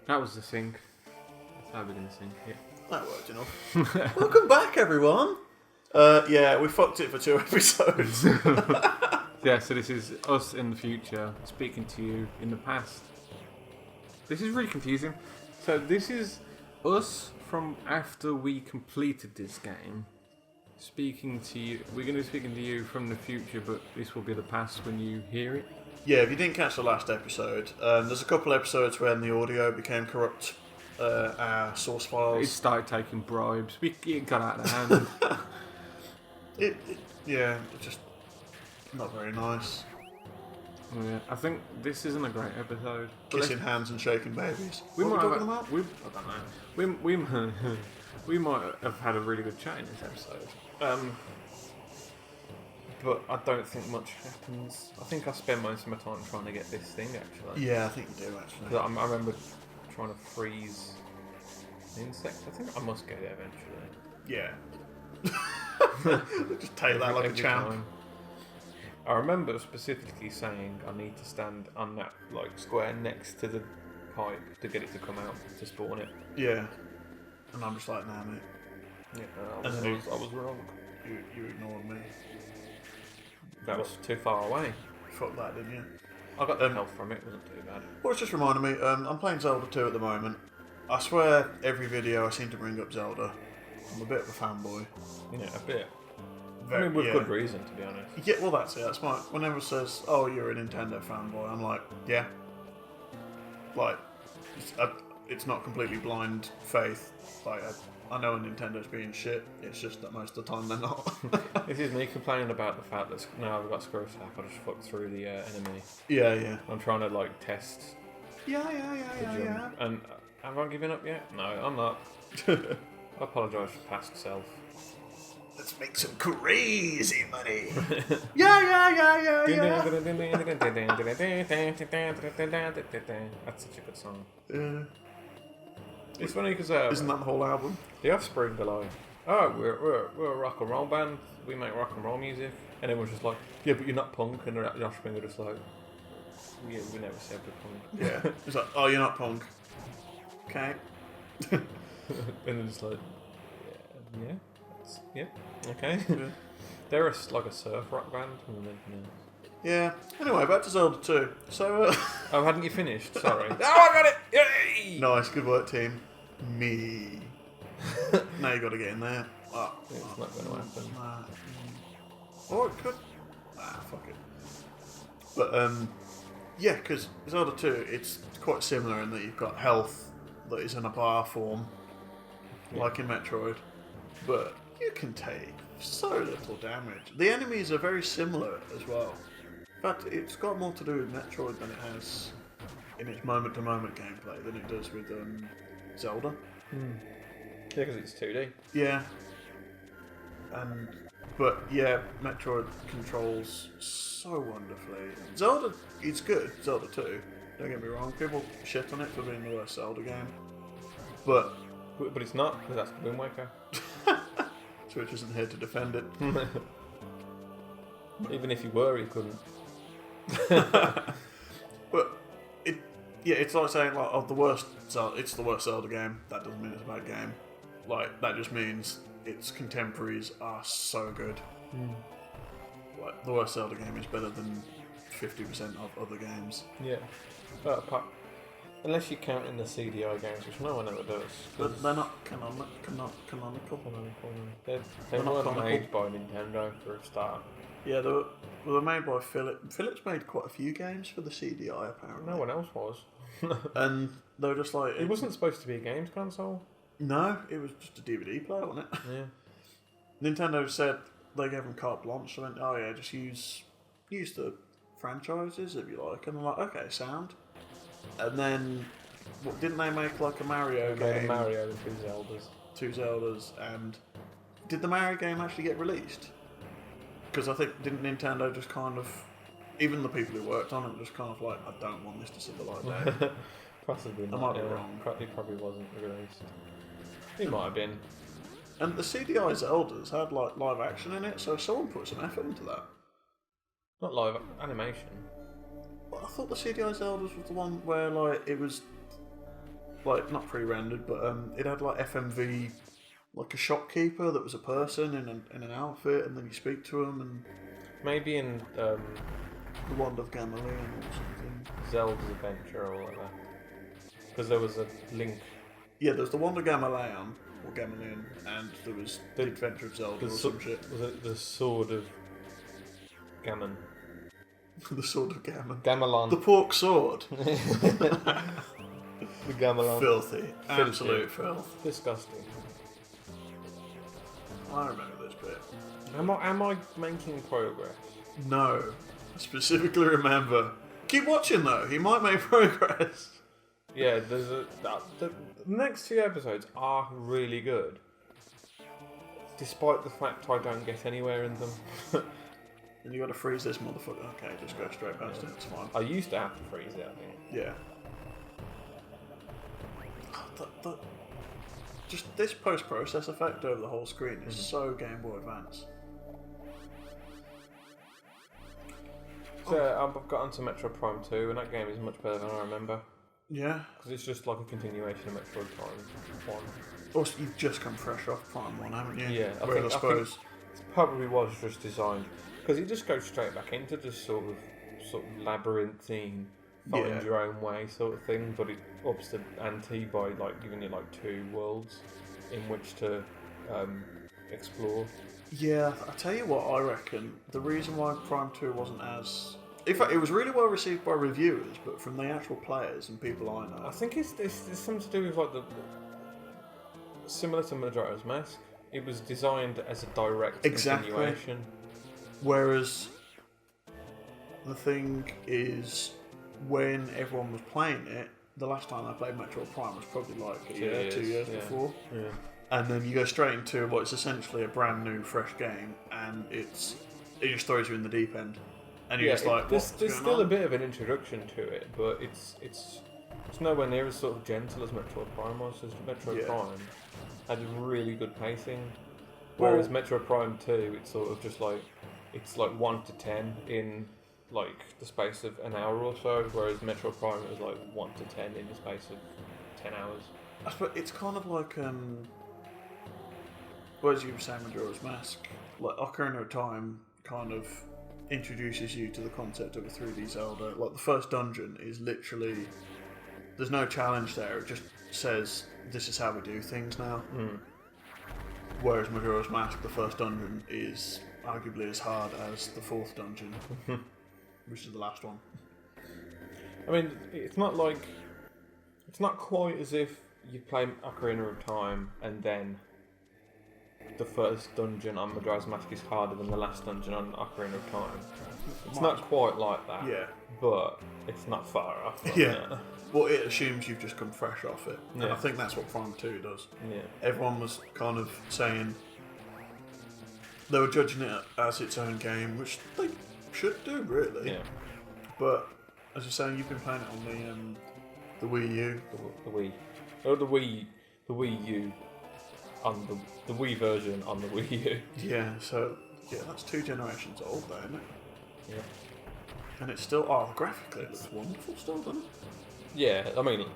That was the sync. That's how we're going to sync it. That worked enough. Welcome back, everyone. Yeah, we fucked it for 2 episodes. Yeah, so this is us in the future speaking to you in the past. This is really confusing. So this is us from after we completed this game. Speaking to you. We're going to be speaking to you from the future, but this will be the past when you hear it. Yeah, if you didn't catch the last episode, there's a couple episodes when the audio became corrupt. Our source files. It started taking bribes. It got out of hand. Yeah, it's just not very nice. Oh, yeah. I think this isn't a great episode. Kissing hands and shaking babies. We What might are we have, talking about? I don't know. We might have had a really good chat in this episode. But I don't think much happens. I think I spend most of my time trying to get this thing, actually. Yeah, I think you do, actually. I remember trying to freeze an insect. I think I must get it eventually. Yeah. Just take that like a champ. Time. I remember specifically saying I need to stand on that square next to the pipe to get it to come out to spawn it. Yeah. And I'm just like, nah, mate. Yeah, I was wrong. You ignored me. That was too far away. Fuck that, didn't you? I got the health from it. It wasn't too bad. Well, it's just reminding me, I'm playing Zelda 2 at the moment. I swear every video I seem to bring up Zelda. I'm a bit of a fanboy. Yeah, a bit. Very, with good reason, to be honest. Yeah, well, that's it. That's my. Whenever it says, "Oh, you're a Nintendo fanboy," I'm like, yeah. It's not completely blind faith. I know Nintendo's being shit. It's just that most of the time they're not. This is me complaining about the fact that now I've got screw attack. I just fuck through the enemy. Yeah. I'm trying to test. Yeah. And have I given up yet? No, I'm not. I apologise for past self. Let's make some crazy money. Yeah. That's such a good song. Yeah. It's funny because isn't that the whole album? The Offspring are like, oh, we're a rock and roll band. We make rock and roll music, and everyone's just like, yeah, but you're not punk. And the Offspring are just like, yeah, we never said we're punk. Yeah, it's like, oh, you're not punk. Okay. And then it's like, yeah, okay. Yeah. They're a surf rock band. Yeah. Anyway, back to Zelda 2. So. Oh, hadn't you finished? Sorry. Oh, I got it! Yay! Nice, good work, team. Me. Now you got to get in there. It's not going to happen. Or it could. Fuck it. But yeah, because Zelda 2, it's quite similar in that you've got health that is in a bar form, like in Metroid, but you can take so little damage. The enemies are very similar as well. In fact, it's got more to do with Metroid than it has in its moment-to-moment gameplay than it does with Zelda. Yeah, because it's 2D. Yeah. But yeah, Metroid controls so wonderfully. Zelda, it's good, Zelda 2, don't get me wrong. People shit on it for being the worst Zelda game. But it's not, because that's Wind Waker. Switch isn't here to defend it. Even if you were, you couldn't. But it's like saying the worst Zelda, it's the worst Zelda game. That doesn't mean it's a bad game. That just means its contemporaries are so good. The worst Zelda game is better than 50% of other games. Yeah, unless you're counting the CDI games, which no one ever does. But they're not canonical. They weren't made by Nintendo for a start. Yeah, they were made by Philips. Philips made quite a few games for the CDI, apparently. No one else was. And they were just like... It wasn't supposed to be a games console. No, it was just a DVD player, wasn't it? Yeah. Nintendo said they gave them carte blanche. They went, oh yeah, just use the franchises if you like. And they're like, okay, sound. And then, didn't they make a Mario game? Made a Mario and 2 Zeldas. 2 Zeldas, and did the Mario game actually get released? Because I think, didn't Nintendo just kind of, even the people who worked on it, just kind of like, I don't want this to see the light day. Possibly not. I might be wrong. It probably wasn't released. It might have been. And the CDI Zeldas had live action in it, so someone put some effort into that. Not live animation. Well, I thought the CDI Zeldas was the one where it was like not pre-rendered, but it had like FMV, like a shopkeeper that was a person in an outfit, and then you speak to him, and maybe in the Wand of Gamaleon or something. Zelda's Adventure or whatever. Because there was a Link. Yeah, there's the Wand of Gamaleon or Gamaleon, and there was the Adventure of Zelda or some shit. Was it the Sword of Gammon? The Sword of Gammon. Gamelon. The pork sword. The Gamelon. Filthy. Absolute filth. Disgusting. I remember this bit. Am I making progress? No. I specifically remember. Keep watching though, he might make progress. Yeah, the next 2 episodes are really good. Despite the fact I don't get anywhere in them. And you gotta freeze this motherfucker. Okay, just go straight past it, it's fine. I used to have to freeze it, I think. Yeah. Just this post-process effect over the whole screen is so Game Boy Advance. So I've got onto Metroid Prime 2, and that game is much better than I remember. Yeah. Because it's just like a continuation of Metroid Prime 1. Also, you've just come fresh off Prime 1, haven't you? Yeah, I think it probably was just designed because it just goes straight back into just sort of labyrinthine, find your own way sort of thing. But it ups the ante by like giving you like 2 worlds in which to explore. Yeah, I tell you what, I reckon the reason why Prime 2 wasn't as... In fact, it was really well received by reviewers, but from the actual players and people I know... I think it's something to do with like the similar to Majora's Mask. It was designed as a direct continuation. Whereas the thing is, when everyone was playing it, the last time I played Metroid Prime was probably like a year, 2 years before. Yeah. And then you go straight into what's essentially a brand new, fresh game, and it just throws you in the deep end. And you're just like, there's still a bit of an introduction to it, but it's nowhere near as sort of gentle as Metroid Prime was. As Metroid Prime had really good pacing, whereas Metroid Prime 2, it's sort of just like it's like 1 to 10 in like the space of an hour or so, whereas Metroid Prime it was like 1 to 10 in the space of 10 hours. I suppose it's kind of like well, as you were saying, Majora's Mask, like Ocarina of Time kind of introduces you to the concept of a 3D Zelda. Like the first dungeon is literally, there's no challenge there, it just says this is how we do things now. Whereas Majora's Mask, the first dungeon is arguably as hard as the 4th dungeon, which is the last one. I mean, it's not quite as if you play Ocarina of Time and then the first dungeon on Majora's Mask is harder than the last dungeon on Ocarina of Time. It's not quite like that. Yeah. But it's not far off. Yeah. Well, it assumes you've just come fresh off it. Yeah. And I think that's what Prime 2 does. Yeah. Everyone was kind of saying they were judging it as its own game, which they should do, really. Yeah. But as you're saying, you've been playing it on the Wii U. The Wii. Oh, the Wii U. On the Wii version on the Wii U. Yeah, so that's 2 generations old though, isn't it? Yeah. And it's still graphically it looks wonderful still, doesn't it? Yeah, I mean,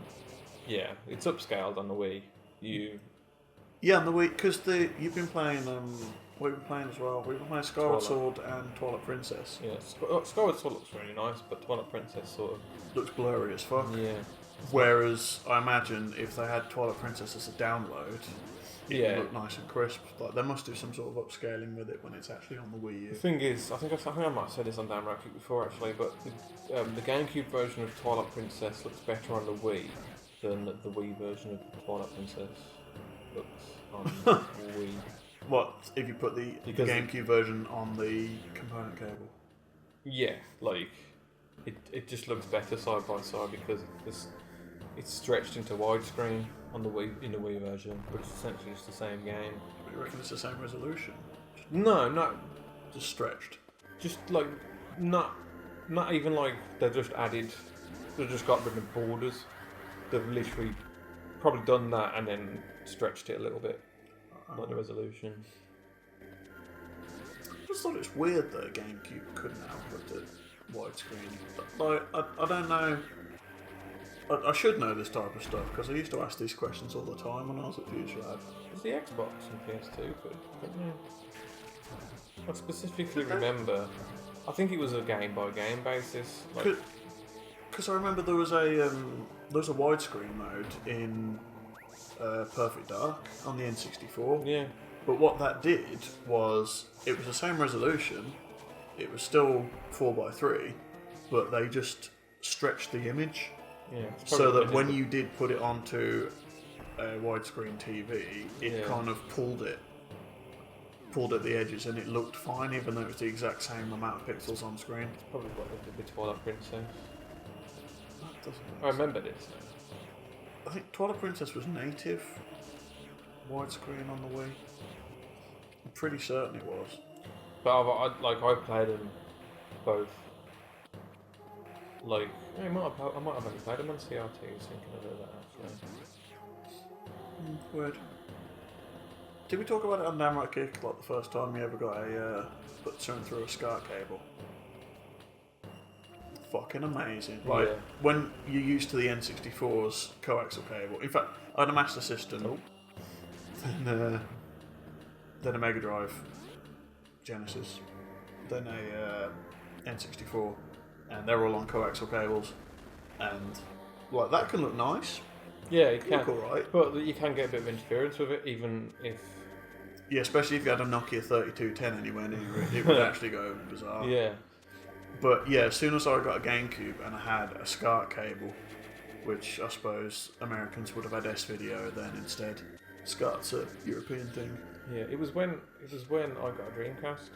yeah, it's upscaled on the Wii U. Yeah, on the Wii, because you've been playing what have you been playing as well? We've been playing Skyward Sword and Twilight Princess. Yeah, Skyward Sword looks really nice, but Twilight Princess sort of looks blurry as fuck. Yeah. Whereas I imagine if they had Twilight Princess as a download, it would look nice and crisp. Like they must do some sort of upscaling with it when it's actually on the Wii U. The thing is, I think I might have said this on Damn Right Kick before actually, but the GameCube version of Twilight Princess looks better on the Wii than the Wii version of Twilight Princess looks on the Wii. What if you put the GameCube version on the component cable? Yeah, like it just looks better side by side because it's stretched into widescreen on the Wii in the Wii version, but it's essentially just the same game. But you reckon it's the same resolution? No, not just stretched. Just like not even like they've just got rid of borders. They've literally probably done that and then stretched it a little bit, like the resolution. I just thought it's weird that GameCube couldn't output it widescreen. Like I don't know. I should know this type of stuff because I used to ask these questions all the time when I was at Future Lab. It was the Xbox and PS2, but I specifically remember. I think it was a game-by-game basis. Because I remember there was a widescreen mode in Perfect Dark on the N64. Yeah. But what that did was it was the same resolution. It was still 4:3, but they just stretched the image. Yeah. So that when you did put it onto a widescreen TV, it kind of pulled at the edges and it looked fine, even though it was the exact same amount of pixels on screen. It's probably what they did with Twilight Princess. That doesn't make I remember this. I think Twilight Princess was native widescreen on the Wii. I'm pretty certain it was. But I played them both. Like, I might have only played them on CRT, thinking of that actually. Weird. Did we talk about it on Downright Kick, like the first time you ever got put something through a SCART cable? Fucking amazing. Like, when you're used to the N64's coaxial cable. In fact, I had a Master System, then a Mega Drive, Genesis, then a N64, and they're all on coaxial cables, and like that can look nice. Yeah, it can. Look alright. But you can get a bit of interference with it, even if... Yeah, especially if you had a Nokia 3210 anywhere near it, it would actually go bizarre. Yeah. But yeah, as soon as I got a GameCube and I had a SCART cable, which I suppose Americans would have had S-Video then instead. SCART's a European thing. Yeah, it was when I got a Dreamcast.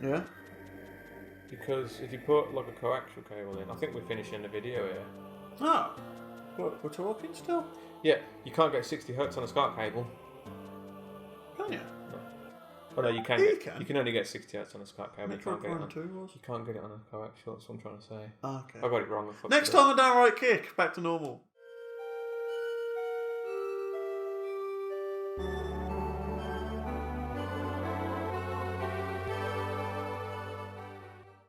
Yeah? Because if you put like a coaxial cable in, I think we're finishing the video here. Oh, what, we're talking still? Yeah, you can't get 60 hertz on a SCART cable. Can you? No. Oh no, you can. You can only get 60 hertz on a SCART cable. Metroid Prime 2 was? You can't get it on a coaxial. That's what I'm trying to say. Okay. I got it wrong. Next time on Downright Kick, back to normal.